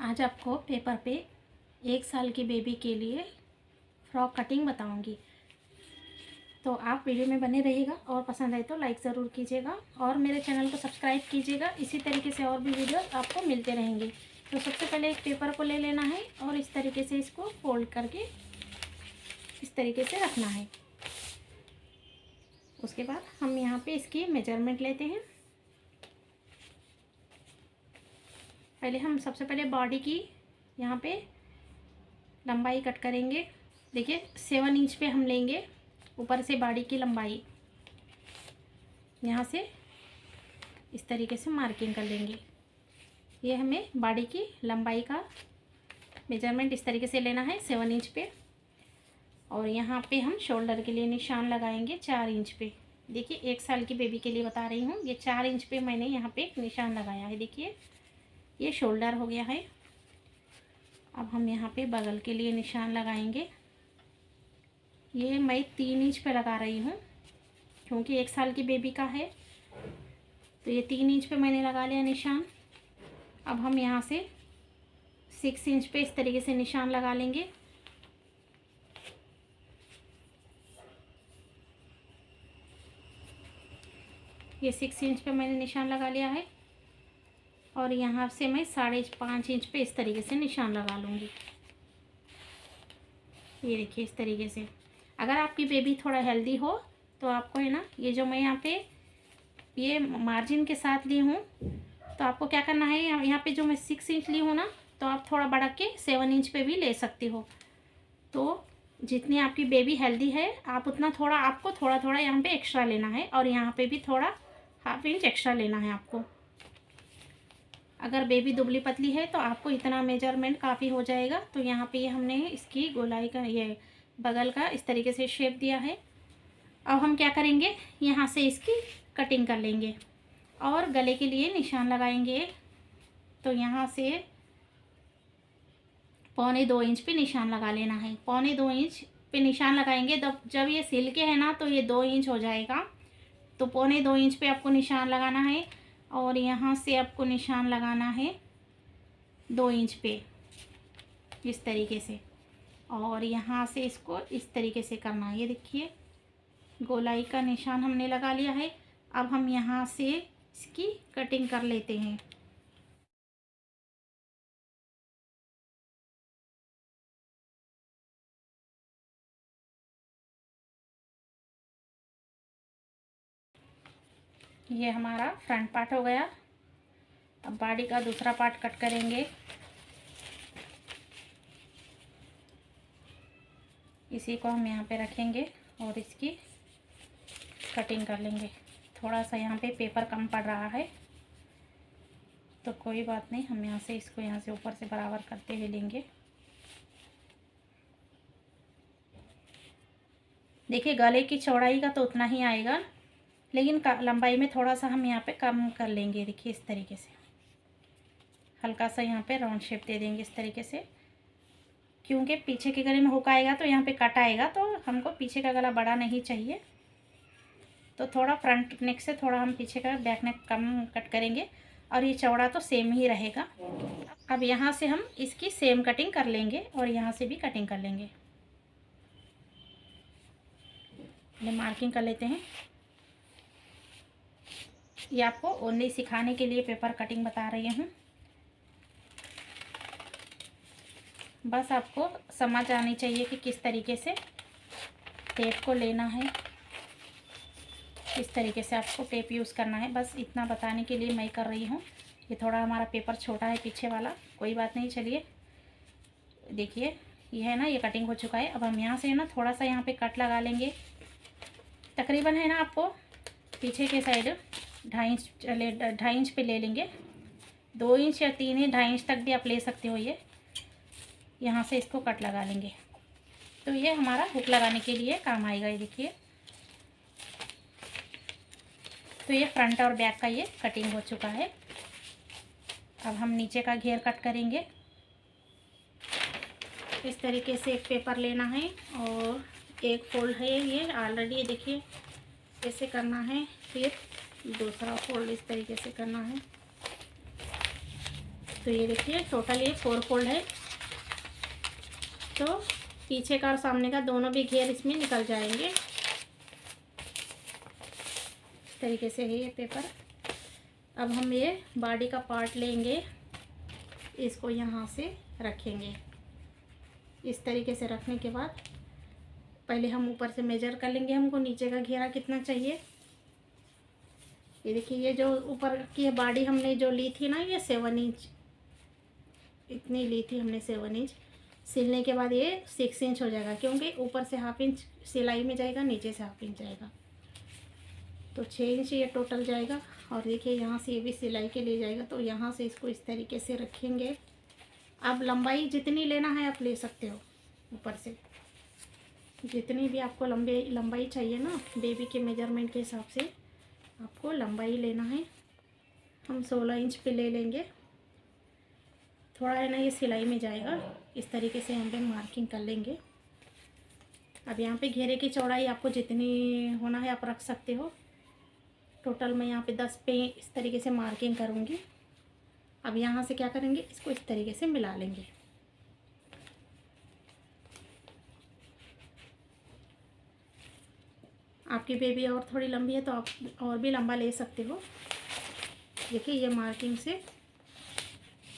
आज आपको पेपर पे 1 साल की बेबी के लिए फ्रॉक कटिंग बताऊंगी। तो आप वीडियो में बने रहिएगा और पसंद आए तो लाइक ज़रूर कीजिएगा और मेरे चैनल को सब्सक्राइब कीजिएगा। इसी तरीके से और भी वीडियो आपको मिलते रहेंगे। तो सबसे पहले एक पेपर को ले लेना है और इस तरीके से इसको फोल्ड करके इस तरीके से रखना है। उसके बाद हम यहाँ पे इसकी मेजरमेंट लेते हैं। पहले हम सबसे पहले बॉडी की यहाँ पे लंबाई कट करेंगे। देखिए 7 इंच पे हम लेंगे ऊपर से बॉडी की लंबाई। यहाँ से इस तरीके से मार्किंग कर लेंगे। ये हमें बॉडी की लंबाई का मेजरमेंट इस तरीके से लेना है 7 इंच पे। और यहाँ पे हम शोल्डर के लिए निशान लगाएंगे 4 इंच पे। देखिए 1 साल की बेबी के लिए बता रही हूँ। ये 4 इंच पे मैंने यहाँ पे एक निशान लगाया है। देखिए ये शोल्डर हो गया है। अब हम यहाँ पे बगल के लिए निशान लगाएंगे। ये मैं 3 इंच पे लगा रही हूँ क्योंकि 1 साल की बेबी का है। तो ये 3 इंच पे मैंने लगा लिया निशान। अब हम यहाँ से 6 इंच पे इस तरीके से निशान लगा लेंगे। ये 6 इंच पे मैंने निशान लगा लिया है और यहाँ से मैं 5.5 इंच पे इस तरीके से निशान लगा लूँगी। ये देखिए इस तरीके से। अगर आपकी बेबी थोड़ा हेल्दी हो तो आपको है ना, ये जो मैं यहाँ पे ये मार्जिन के साथ ली हूँ, तो आपको क्या करना है, यहाँ पे जो मैं 6 इंच ली हूँ ना, तो आप थोड़ा बढ़ा के 7 इंच पे भी ले सकती हो। तो जितनी आपकी बेबी हेल्दी है आप उतना थोड़ा आपको थोड़ा यहाँ पे एक्स्ट्रा लेना है और यहाँ पे भी थोड़ा 1/2 इंच एक्स्ट्रा लेना है आपको। अगर बेबी दुबली पतली है तो आपको इतना मेजरमेंट काफ़ी हो जाएगा। तो यहाँ पे हमने इसकी गोलाई का ये बगल का इस तरीके से शेप दिया है। अब हम क्या करेंगे, यहाँ से इसकी कटिंग कर लेंगे और गले के लिए निशान लगाएंगे। तो यहाँ से 1.25 इंच पे निशान लगा लेना है। 1.25 इंच पे निशान लगाएंगे। जब ये सिल के है ना तो ये 2 इंच हो जाएगा। तो 1.25 इंच पे आपको निशान लगाना है और यहाँ से आपको निशान लगाना है 2 इंच पे इस तरीके से। और यहाँ से इसको इस तरीके से करना है। ये देखिए गोलाई का निशान हमने लगा लिया है। अब हम यहाँ से इसकी कटिंग कर लेते हैं। ये हमारा फ्रंट पार्ट हो गया। अब बॉडी का दूसरा पार्ट कट करेंगे। इसी को हम यहाँ पे रखेंगे और इसकी कटिंग कर लेंगे। थोड़ा सा यहाँ पे पेपर कम पड़ रहा है तो कोई बात नहीं, हम यहाँ से इसको यहाँ से ऊपर से बराबर करते हुए लेंगे। देखिए गले की चौड़ाई का तो उतना ही आएगा, लेकिन लंबाई में थोड़ा सा हम यहाँ पे कम कर लेंगे। देखिए इस तरीके से हल्का सा यहाँ पे राउंड शेप दे देंगे इस तरीके से, क्योंकि पीछे के गले में हुक आएगा तो यहाँ पे कट आएगा। तो हमको पीछे का गला बड़ा नहीं चाहिए, तो थोड़ा फ्रंट नेक से थोड़ा हम पीछे का बैक नेक कम कट करेंगे और ये चौड़ा तो सेम ही रहेगा। अब यहाँ से हम इसकी सेम कटिंग कर लेंगे और यहाँ से भी कटिंग कर लेंगे। ये मार्किंग कर लेते हैं। ये आपको ओनली सिखाने के लिए पेपर कटिंग बता रही हूँ। बस आपको समझ आनी चाहिए कि किस तरीके से टेप को लेना है, किस तरीके से आपको टेप यूज़ करना है। बस इतना बताने के लिए मैं कर रही हूँ। ये थोड़ा हमारा पेपर छोटा है पीछे वाला, कोई बात नहीं। चलिए देखिए ये है ना, ये कटिंग हो चुका है। अब हम यहाँ से ना थोड़ा सा यहाँ पे कट लगा लेंगे। तकरीबन है ना आपको पीछे के साइड 2.5 इंच पे ले लेंगे। 2 इंच या 3.5 इंच तक भी आप ले सकते हो। ये यहाँ से इसको कट लगा लेंगे तो ये हमारा हुक लगाने के लिए काम आएगा। ये देखिए, तो ये फ्रंट और बैक का ये कटिंग हो चुका है। अब हम नीचे का घेर कट करेंगे। इस तरीके से एक पेपर लेना है और एक फोल्ड है ये ऑलरेडी, ये देखिए ऐसे करना है। फिर दूसरा फोल्ड इस तरीके से करना है। तो ये देखिए टोटल ये 4 फोल्ड है, तो पीछे का और सामने का दोनों भी घेर इसमें निकल जाएंगे। इस तरीके से है ये पेपर। अब हम ये बॉडी का पार्ट लेंगे, इसको यहाँ से रखेंगे। इस तरीके से रखने के बाद पहले हम ऊपर से मेजर कर लेंगे, हमको नीचे का घेरा कितना चाहिए। ये देखिए ये जो ऊपर की बॉडी हमने जो ली थी ना, ये 7 इंच इतनी ली थी हमने, 7 इंच। सिलने के बाद ये 6 इंच हो जाएगा, क्योंकि ऊपर से ½ इंच सिलाई में जाएगा, नीचे से ½ इंच जाएगा, तो 6 इंच ये टोटल जाएगा। और देखिए यहाँ से ये भी सिलाई के लिए जाएगा, तो यहाँ से इसको इस तरीके से रखेंगे। अब लंबाई जितनी लेना है आप ले सकते हो, ऊपर से जितनी भी आपको लंबाई चाहिए ना, बेबी के मेजरमेंट के हिसाब से आपको लंबाई लेना है। हम 16 इंच पे ले लेंगे। थोड़ा है ना ये सिलाई में जाएगा, इस तरीके से हम पे मार्किंग कर लेंगे। अब यहाँ पे घेरे की चौड़ाई आपको जितनी होना है आप रख सकते हो। टोटल मैं यहाँ पे 10 पे इस तरीके से मार्किंग करूँगी। अब यहाँ से क्या करेंगे, इसको इस तरीके से मिला लेंगे। आपकी बेबी और थोड़ी लंबी है तो आप और भी लंबा ले सकते हो। देखिए ये मार्किंग से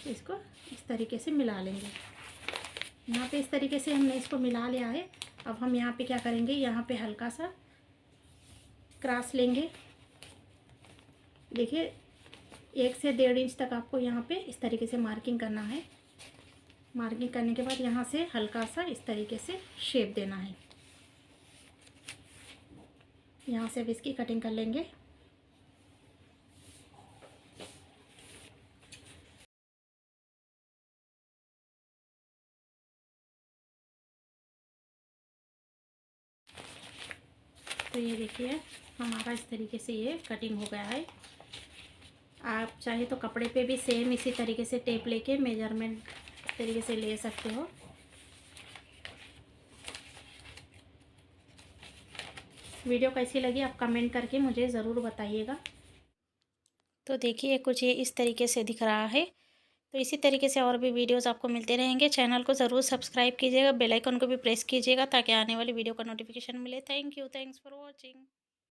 इसको इस तरीके से मिला लेंगे। यहाँ पे इस तरीके से हमने इसको मिला लिया है। अब हम यहाँ पे क्या करेंगे, यहाँ पे हल्का सा क्रॉस लेंगे। देखिए 1 से 1.5 इंच तक आपको यहाँ पे इस तरीके से मार्किंग करना है। मार्किंग करने के बाद यहाँ से हल्का सा इस तरीके से शेप देना है। यहाँ से अब इसकी कटिंग कर लेंगे। तो ये देखिए हमारा इस तरीके से ये कटिंग हो गया है। आप चाहे तो कपड़े पे भी सेम इसी तरीके से टेप लेके मेजरमेंट इस तरीके से ले सकते हो। वीडियो कैसी लगी आप कमेंट करके मुझे ज़रूर बताइएगा। तो देखिए कुछ ये इस तरीके से दिख रहा है। तो इसी तरीके से और भी वीडियोस आपको मिलते रहेंगे। चैनल को ज़रूर सब्सक्राइब कीजिएगा, बेल आइकन को भी प्रेस कीजिएगा ताकि आने वाली वीडियो का नोटिफिकेशन मिले। Thank you, thanks for watching.